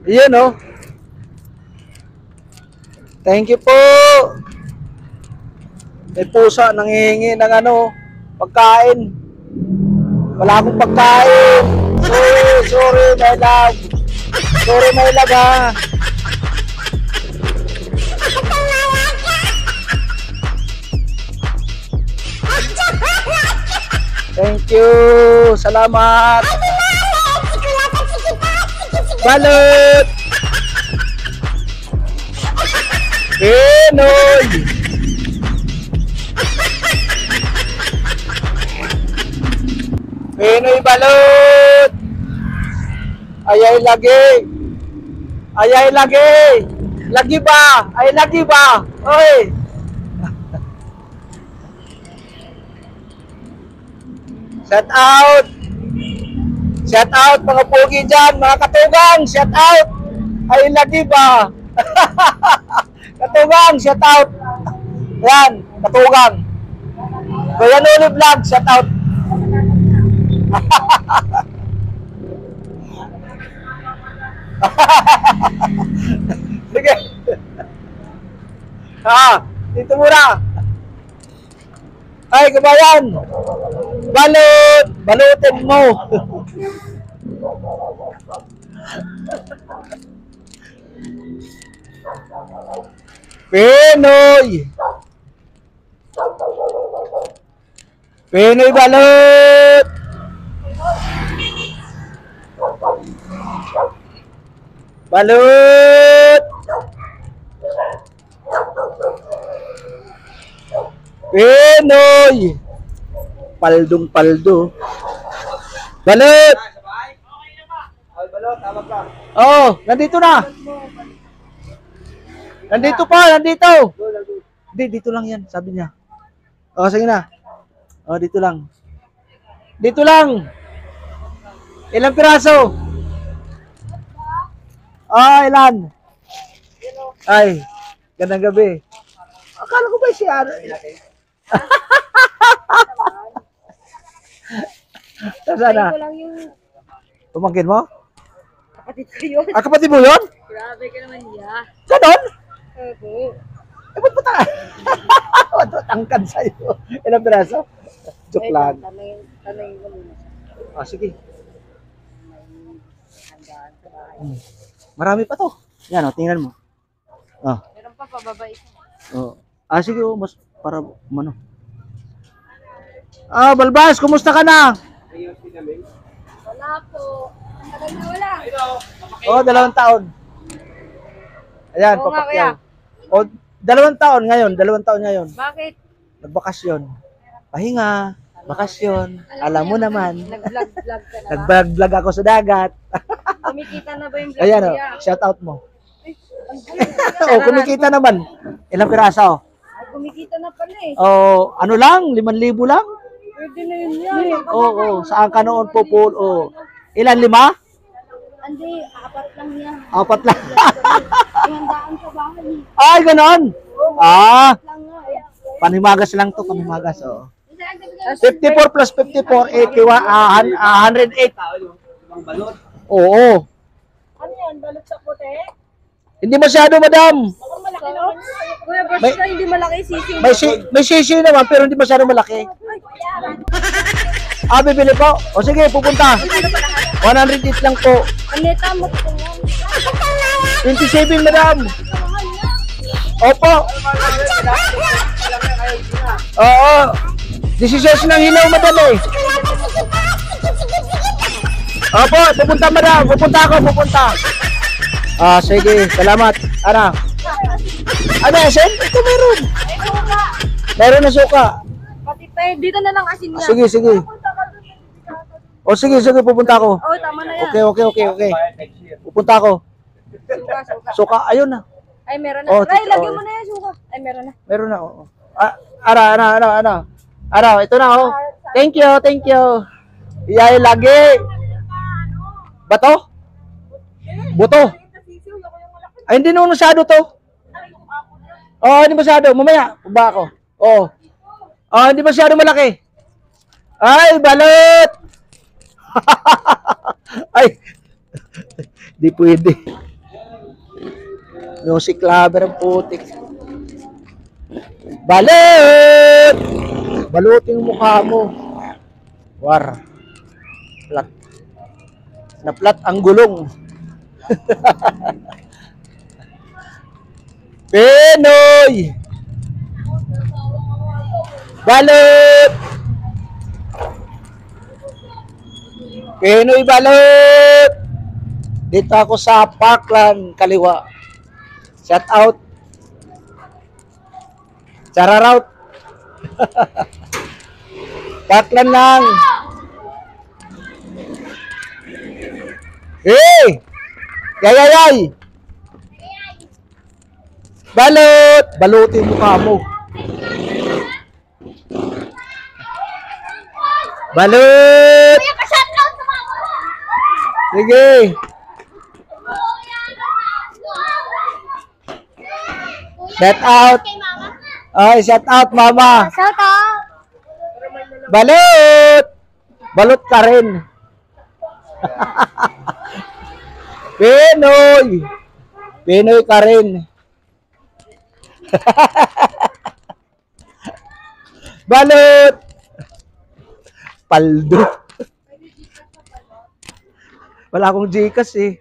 Iyan oh. Thank you po. May pusa nanghihingi ng ano, pagkain. Wala akong pagkain. Sorry, my love. Sorry, my love ha. Thank you. Salamat. Balot. Pinoy. Pinoy balot. Ayay lagi. Ayay lagi. Lagi ba? Ay lagi ba? Oy. Shout out. Shout out mga pogi dyan, mga katugang. Shout out. Ay lagi ba? Katugang, shout out. Yan, katugang. Kuya Noli Vlog, shout out. Sige. Dito muna. Ay, kabayan. Balot. Balutin mo. Pinoy. Pinoy balot. Balot. Pinoy. Paldong paldo. Balot. Oh, nandito na. Nandito pa, nandito. Hindi, dito lang yan, sabi niya. Oh, sige na. Oh, dito lang. Dito lang. Ilang piraso? Ilan? Ay, gandang gabi. Akala ko ba si Ara? Sana? Pumangkin mo? Kapatid ko yun. Kapatid mo yun? Grabe ka naman niya. Ganon? Opo. Ba't pa tayo? Ba't tangkad sa'yo? Ilang piraso? Joke lang. Tanay mo muna. Sige. Handaan sa bahay. Marami pa to. Yan o, tingnan mo. Meron pa pababa ito. Sige o, mas para ano. Balbas, kumusta ka na? Wala po. Tagal na wala. 2 taon. Ayan, Oo nga, papakyaw. 2 taon ngayon, 2 taon ngayon. Bakit? Nagbakasyon. Pahinga, bakasyon. Alam mo naman. Nag-vlog-vlog ka na ba? Nag-vlog ako sa dagat. Kumikita na ba yung vlog Ayan o, niya? shout out mo. Kumikita naman. Ilang piraso? Ay, kumikita na pala eh. Ano lang, 5,000 lang. Pwede na yun yan. Oo, saan ka noon po, Paul? Ilan, 5? Hindi, 4 lang yan. 4 lang. Handaan sa bahay. Ay, ganon. Lang nga eh. Panimagas lang to, panimagas. 54 plus 54, 108. Oo. Ano yan? Balot sa puti? Hindi masyado, madam. Malaki naman. Kuya, basta hindi malaki sisig. May sisi naman, pero hindi masyado malaki. Bibili po. Sige, pupunta. 108 lang po. Aneta mo ito yan. 27, madam. Opo. Oo. 16 ng hilaw, madam eh. Opo, pupunta, madam. Pupunta ako, pupunta. Sige. Salamat. Ano, asin? Ito meron. Meron na suka. Pati pa dito na lang asin niya. Sige. Sige, pupunta ako. Tama na yan. Okay. Pupunta ako. Suka, ayun na. Ay, meron na. Ay, lagyan mo na yan, suka. Ay, meron na. Meron na, oo. Ito na, oh. Thank you. Iyay lagi. Bato? Buto? Ay, hindi naman masyado to. Hindi masyado. Mamaya, ba ako? Hindi masyado malaki. Ay, balot! Ay, di pwede. Music lover ang putik. Balot! Balutin yung mukha mo. War. Plat. Naplat ang gulong. Pinoy! Balot! Pinoy balot! Dito ako sa Parkland, kaliwa. Shout out. Chararout. Parkland lang. Hey! Yayayay! Balot! Balutin mo mukha mo. Balot! Sige. Shout out. Ay, shout out, mama. Shout out! Balot! Balot ka rin. Pinoy! Pinoy ka rin. Balot! Paldo. Wala akong Gcash eh.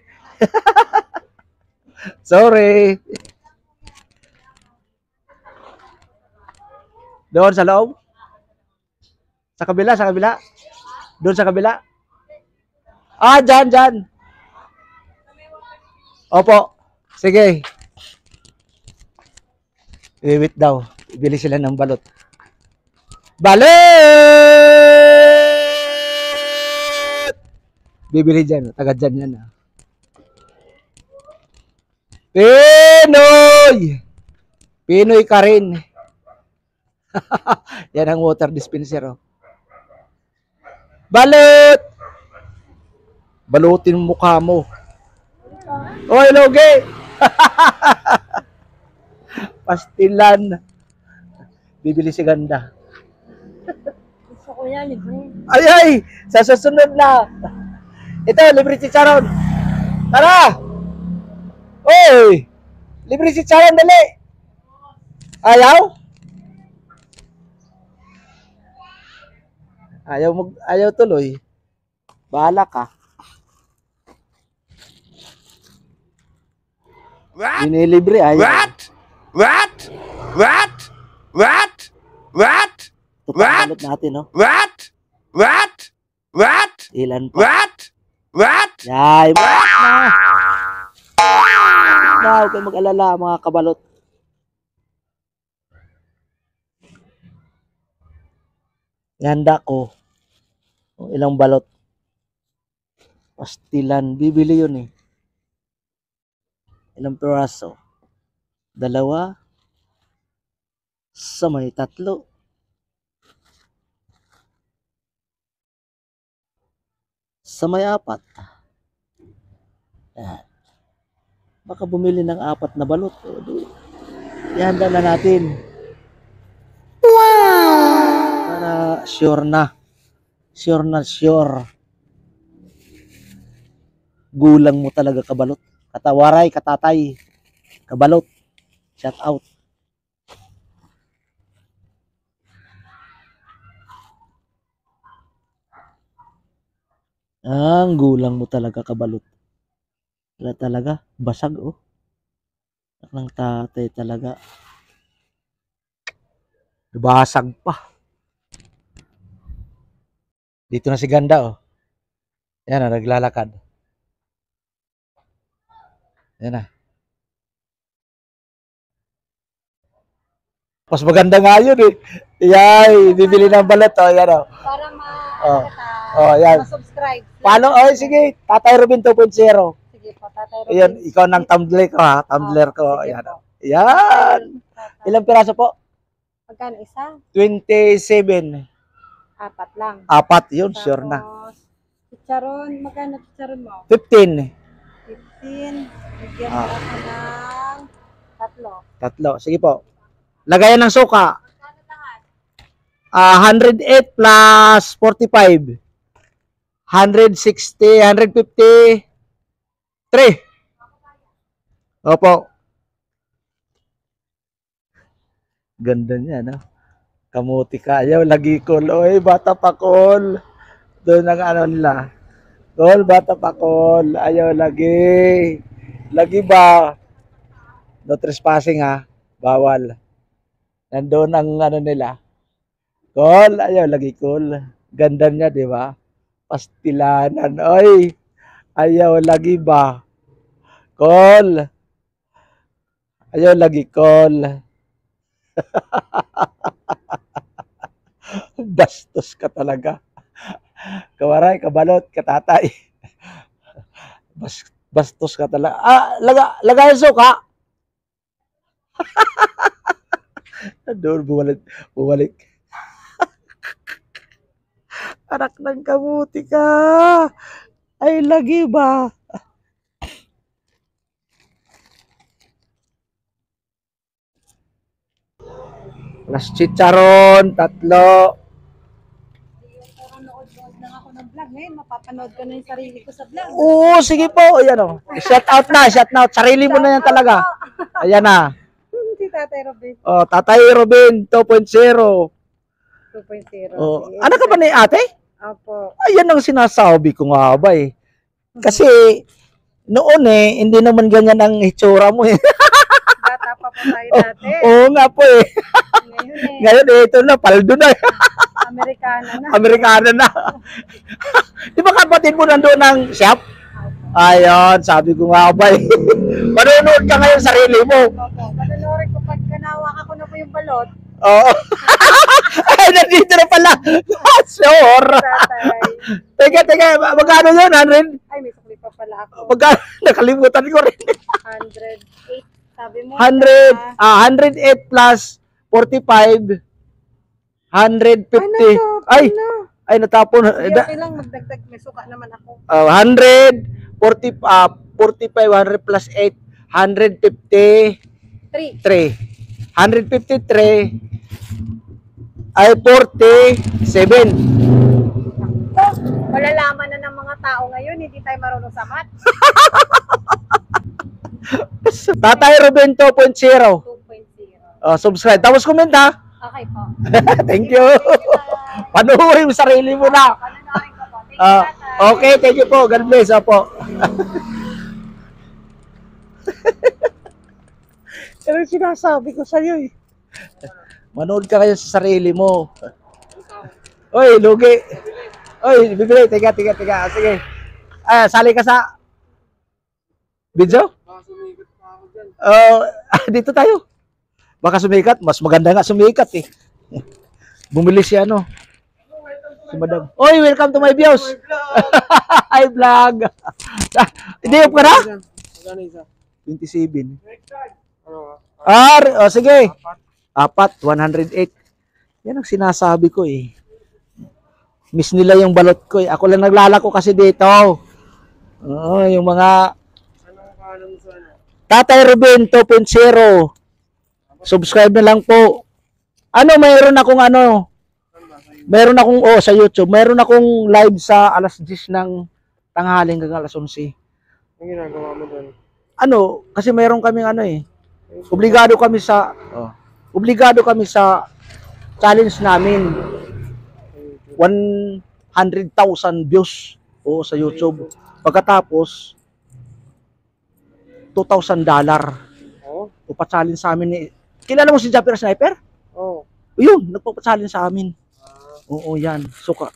Sorry. Doon sa loob? Sa kabila, sa kabila? Doon sa kabila? Ah, dyan. Opo. Sige. Wait daw. Bili sila ng balot. Balot! Bibili dyan. Taga dyan yan. Pinoy! Pinoy ka rin. Yan ang water dispenser. Oh. Balot! Balutin mo mukha mo. Oy, loge! Pastilan. Bibili si ganda. Gusto ko yan, libre. Ay! Sa susunod na. Ito, libre si Charon. Tara! Oy! Libre si Charon, dali. Ayaw? Ayaw tuloy. Bahala ka. What? Inilibre, ayaw. What? What? What? What? What? What? Tutalot natin, no? What? What? What? Ilan pa? What? What? Yay, malapit na. Huwag kayong mag-alala, mga kabalot. Ihanda ko. Kung ilang balot. Pastilan. Bibili yun eh. Ilang piraso? 2. Sa may 3. Sa may 4. Yan. Baka bumili ng 4 na balot. O, ihanda na natin. Para sure na. Sure na sure. Gulang mo talaga, kabalot. Katawaray, katatay. Kabalot. Shout out. Ang gulang mo talaga, kabalot. Wala talaga. Basag, oh. Ng tatay talaga. Basag pa. Dito na si ganda, oh. Yan na, naglalakad. Yan na. Mas maganda nga yun, eh. Yay, bibili ng balot, oh. Yan, oh. Para Oh. Oh, yan. ma-subscribe. Paano? Oh, sige. Tatay Robin 2.0. Sige po, Tatay Robin. Ayan, ikaw ng tumbler ko, ha. Tumbler ko. Sige Ayan. po. Yan. Ilang piraso po? Magkano isa? 27. 4 lang. 4 yun, sure na. Tapos, chicharon, magkano chicharon mo? 15. 15. Bigyan mo ako ng 3. 3. Sige po. Lagayan ng suka. 108 plus 45. 160, 153. Opo. Ganda niya, no? Kamuti ka. Ayaw, lagi cool. Oy, bata pa cool. Doon ang ano nila. Cool, bata pa cool. Ayaw, lagi. Lagi ba? No trespassing, ha? Bawal. Nandoon ang ano nila. Cool, ayaw, lagi cool. Ganda niya, di ba? Pastilanan. Oy, ayaw, lagi ba? Cool. Ayaw, lagi cool. Bastos ka talaga. Kawaray, kabalot, katatay. Bastos ka talaga. Lagay ang suka. Doon, bumalik. Anak ng kamuti ka. Ay, lagi ba? Las chicharon, 3. Puro nood-nood lang ako ng vlog. Ngayon, mapapanood ko na yung sarili ko sa vlog. Oo, sige po. Ayan o. Shout out na, shout out. Sarili mo na yan talaga. Ayan na. Si Tatay Robin, Oh, Tatay Robin 2.0. 2.0. Oh, ano ka ba ni ate? Opo. Ayan ang sinasabi ko nga ba eh. Kasi noon eh, hindi naman ganyan ang hitsura mo eh. Bata pa po tayo dati. Oo nga po eh. Ngayon eh, Ngayon eh, ito na, paldo na. Amerikana na. Amerikano na. Di ba kapatid mo nandoon ng shop? Ayun, sabi ko nga ba eh. Manonood ka ngayon sarili mo. Opo. Panonoorin ko pag kanawak ako na po yung balot. Oo. Ay, nandito na pala. Sure. Tatay. Teka, magkano yun, 100? Ay, may sukli pa pala ako. Magkano? Nakalimutan ko rin. 108. Sabi mo. 100, 108 plus 45, 150. Ay, natapon. Okay lang, magdagdag. May suka naman ako. 145, 100 plus 8, 153. 3. 153 ay 47. So, malalaman na ng mga tao ngayon, hindi tayo marunong sa math. Tatay Ruben 2.0. 2.0. Subscribe. Tapos comment ha. Okay po. Thank you. Panuhin mo sarili mo na. Panonoorin ko po. Thank you, Tatay. Okay, thank you po. God bless. Opo. Pero sinasabi ko sa'yo eh. Manood ka kayo sa sarili mo. Oy, lugi. Oy, bibili. Teka. Sige. Sali ka sa video? Dito tayo. Baka sumikat. Mas maganda nga sumikat eh. Bumili si ano. Si Madam. Oy, welcome to my views. Hi, vlog. Hindi ka na? 27. Sige. 4, 108. Yan ang sinasabi ko eh. Miss nila yung balot ko eh. Ako lang naglalako kasi dito. Oo, yung mga Tatay Ruben 2.0. Subscribe na lang po. Mayroon akong sa YouTube. Mayroon akong live sa alas 10 ng tanghali hanggang alas 11. Ang ginagawa mo doon? Kasi mayroon kaming obligado kami sa challenge namin. 100,000 views sa YouTube. Pagkatapos $2,000 Oo? pa-challenge sa amin kilala mo si Japper Sniper? Oo. Yun, nagpa-challenge sa amin. Oo, yan. Suka.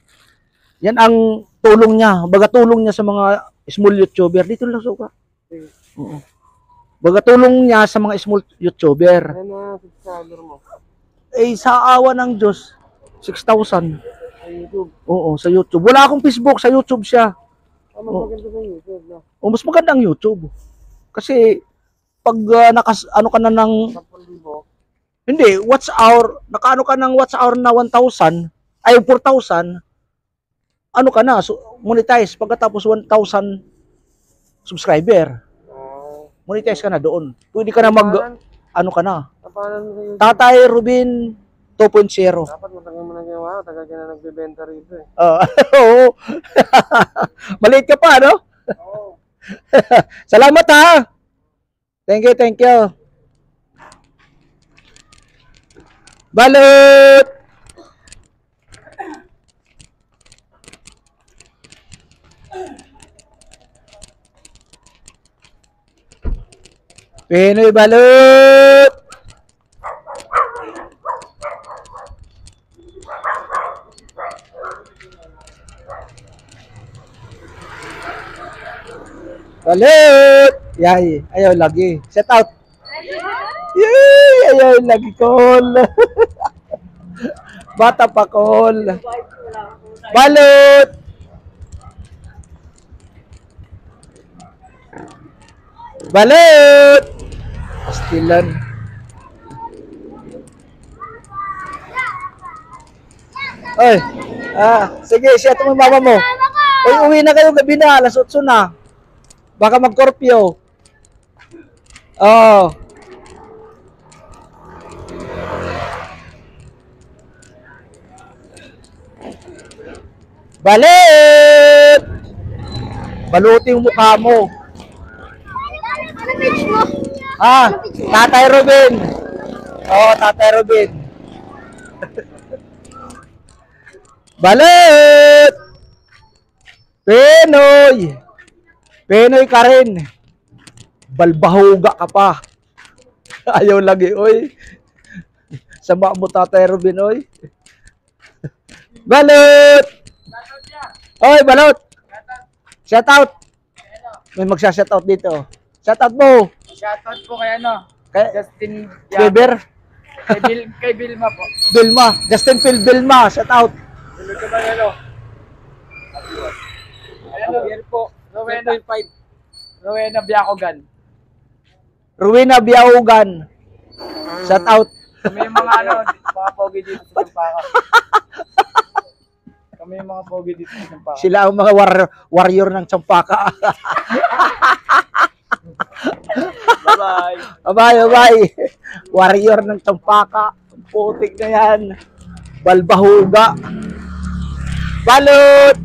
Yan ang tulong niya. Baga tulong niya sa mga small YouTuber. Dito lang suka. Oo. Baga tulong niya sa mga small YouTuber. Ano na subscriber mo? Sa awa ng Diyos, 6,000. Sa YouTube? Oo, sa YouTube. Wala akong Facebook, sa YouTube siya. Mas maganda sa YouTube na. Mas maganda ang YouTube. Kasi pag ka na ng 10,000. hindi, watch hour, nakaano ka ng watch hour na 1,000, ay 4,000, ka na, monetize pagkatapos 1,000 subscriber. Monetize ka na doon. Pwede ka na ka na. Kapanan mo sa YouTube? Tatay Ruben 2.0. Dapat matagal mo na ginawa. Tagal ka na nagbebenta rito eh. Oo. Maliit ka pa, no? Oo. Salamat ha. Thank you. Balot! Pinoy balot! Balot! Yay, ayaw lagi. Set out. Yay, ayaw lagi call. Bata pa call. Balot! Balot! Pastilan. Oy, sige, siya mo mama mo. Oy, uwi na kayo gabi na, alas 8 na. Baka mag-corpio. Oh. Balot! Balutin yung mukha mo. Ano page mo? Tatay Robin. Oo, Tatay Robin. Balot! Pinoy! Pinoy ka rin. Balbahuga ka pa. Ayaw lagi, oy. Sama mo, Tatay Robin, oy. Balot! Oy, balot! Shout out! May magsa-shout out dito. Shout out mo! Shoutout po kay ano? Kay Justin Weber? Kay Vilma po. Vilma. Justin Phil Vilma. Shout out. Tulog ka ba ano? Ano? Yan po. Rowena Biacogan. Rowena Biaugan. Shout out. Kami yung mga ano, mga pogi dito sa Sampaka. Kami yung mga pogi dito sa Sampaka. Sila ang mga warrior ng Champaka. Bye-bye. Bye-bye. Warrior ng Champaka. Putik na yan. Balbahuga. Balot!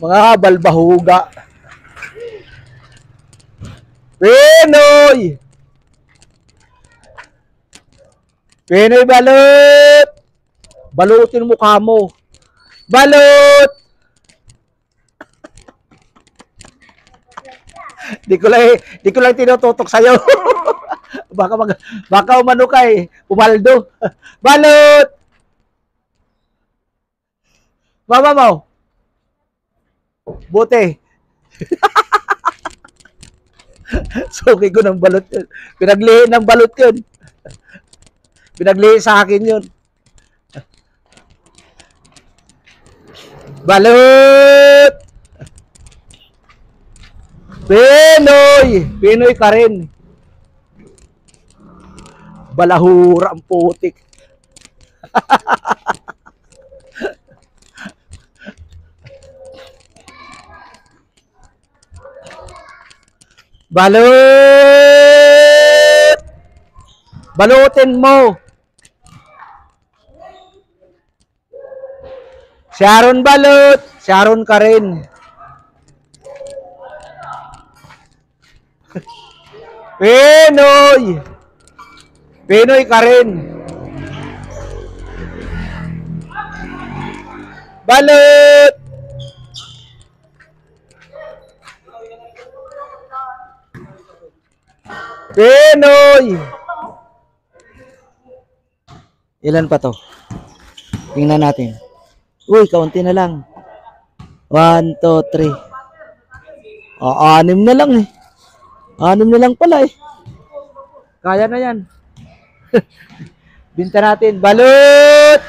Mga balbahuga. Pinoy! Pinoy balot! Balutin mukha mo. Balot! Di ko lang tinututok sa'yo. baka umano ka eh. Pumaldo. Balot! Mama mo. Buti. Suki ko ng balot yun. Pinaglihin ng balot yun. Pinaglihin sa akin yun. Balot! Pinoy! Pinoy ka rin. Balahura ang putik. Balot! Balutin mo. Sharon balot. Sharon ka rin. Pinoy! Pinoy ka rin. Balot! Pinoy! Ilan pa to? Tingnan natin. Uy, kaunti na lang. 1, 2, 3. 6 na lang eh. 6 na lang pala eh. Kaya na yan. Binta natin. Balot!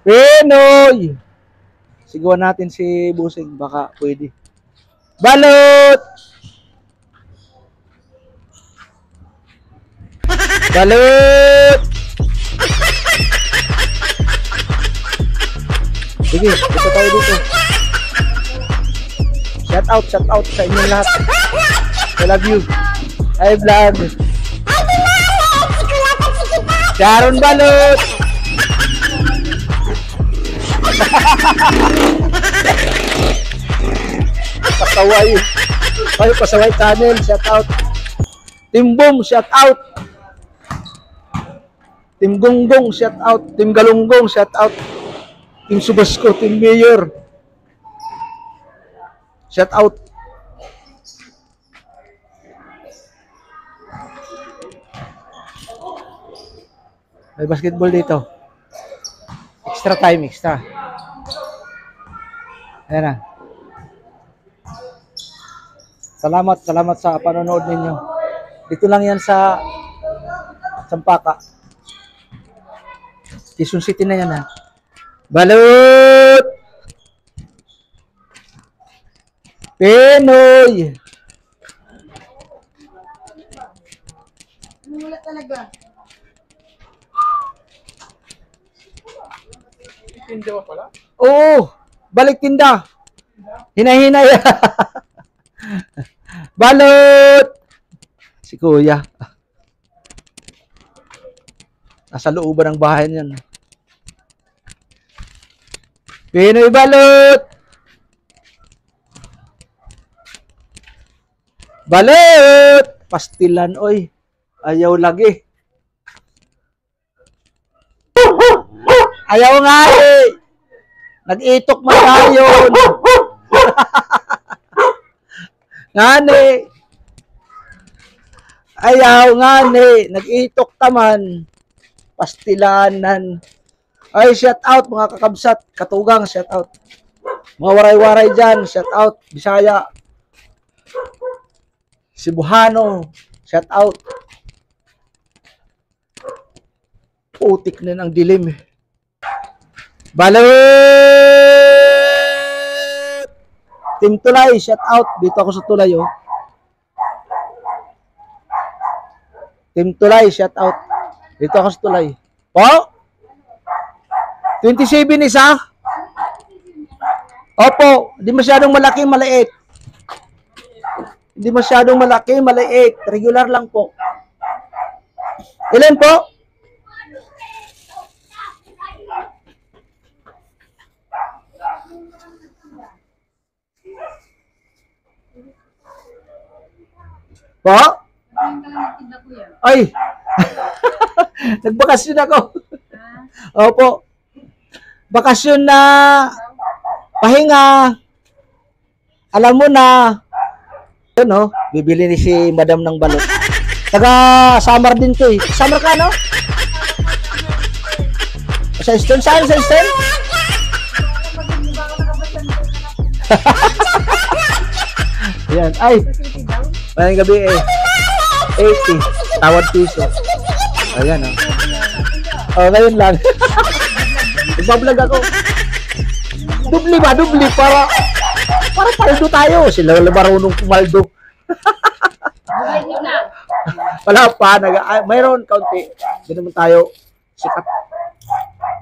Pinoy! Sigawan natin si Busing. Baka pwede. Balot! Balot! Sige, dito tayo dito. Shout out sa inyong lahat. I love you. Hi vlog. Sharon balot. Pasaway. Pasaway channel. Shout out. Team Boom, shout out. Team Gonggong, shout out. Team Galunggong, shout out. Team Subasco, Team Mayor. Shout out. May basketball dito. Extra time, extra. Ayan na. Salamat sa panonood ninyo. Dito lang yan sa Sampaka. Quezon City na yan ha. Balut! Pinoy! Wala talaga. Tinda ba pala? Oo! Balik tinda! Hinahinay! Balot! Si Kuya. Nasa looban ng bahay niyan. Pinoy balot! Balot! Pastilan, oy. Ayaw lagi. Ayaw nga eh. Nag-itok man tayo. Ngani. Ayaw ngani. Nag-itok ka man. Pastilanan. Ay, shout out mga kakabsat. Katugang, shout out. Mga waray-waray dyan, shout out. Bisaya. Cebuano, shout out. Putik na ang dilim. Balot! Team Tulay, shout out. Dito ako sa Tulay, oh. Team Tulay, shout out. Dito ako sa Tulay. Oh? 27 isa? Opo, di masyadong malaki, maliit. Hindi masyadong malaki, maliit. Regular lang po. Ilan po? Po? Ay! Nagbakasyon ako. Opo. Bakasyon na pahinga. Alam mo na. Yun, no? Bibili ni si Madam ng balot. Taga Samar din to eh. Samar ka, no? Sa Eastern? Saan sa Eastern? Yan. Ay. Maraming gabi eh. 80. Tawad piso. Ayan, oh. Oh, ngayon lang. Nagbablog ako. Dubli ba? Dubli para paldo tayo. Sila marunong pumaldo. Wala pa. Mayroon kaunti. Hindi naman tayo sikat.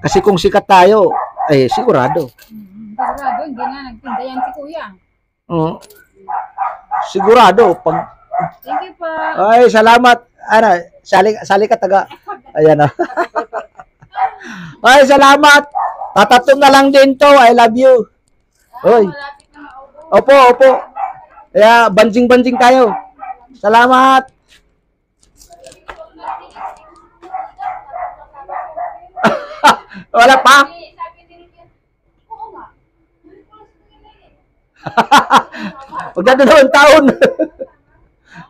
Kasi kung sikat tayo, eh sigurado. Sigurado, hindi na nagtinda yan si Kuya. Sigurado. Thank you po. Ay, salamat. Ano, sali ka taga. Ayan, oh. Ay, salamat. Tatatong na lang din to. I love you. Oy. Opo, opo. Kaya, banjing-banjing tayo. Salamat. Wala pa? Huwag na 2 taon.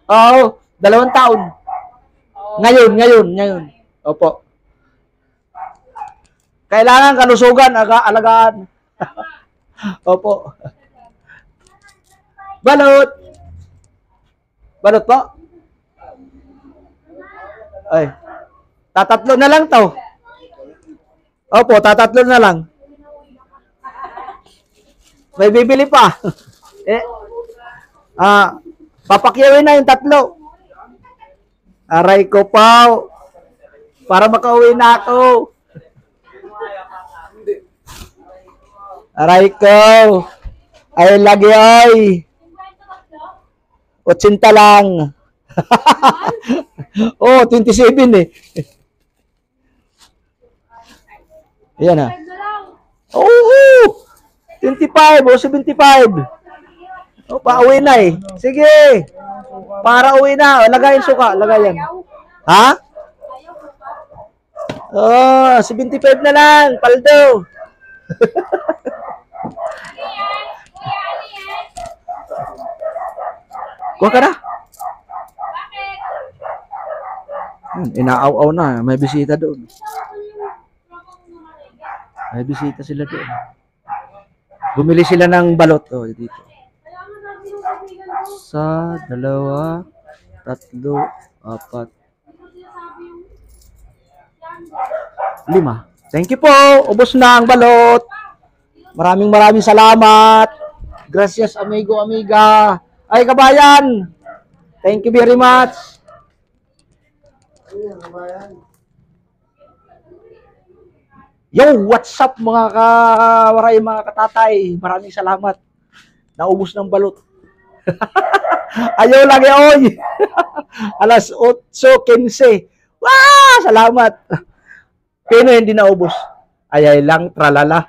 Oo, 2 taon. Ngayon. Opo. Kailangan kalusugan, alagaan. Opo. Balot. Balot po? Ay. Tatatlo na lang to. Opo, tatatlo na lang. May bibili pa. Papakyawin na yung 3. Aray ko pa. Para makauwi na ako. Aray ko. Ay, lagi ay. 80 lang. Oh, 27 eh. Ayan ah. Oh, 25 o 75. Oh, pauwi na eh. Sige. Para uwi na. O, lagayin suka. Lagayan. Ha? Oh, 75 na lang. Paldo. Kuha ka na. Inaaw-aw na. May bisita doon. May bisita sila doon. Bumili sila ng balot. Oh, dito. Isa, dalawa, tatlo, apat, 5. Thank you po. Ubos na ang balot. Maraming salamat. Gracias, amigo, amiga. Ay, kabayan. Thank you very much. Yo, what's up mga kawaray, mga katatay. Maraming salamat. Naubos ng balot. Ayaw lang oy. Alas 8:15. Wah, salamat. Pero hindi naubos. Ayay lang, tralala.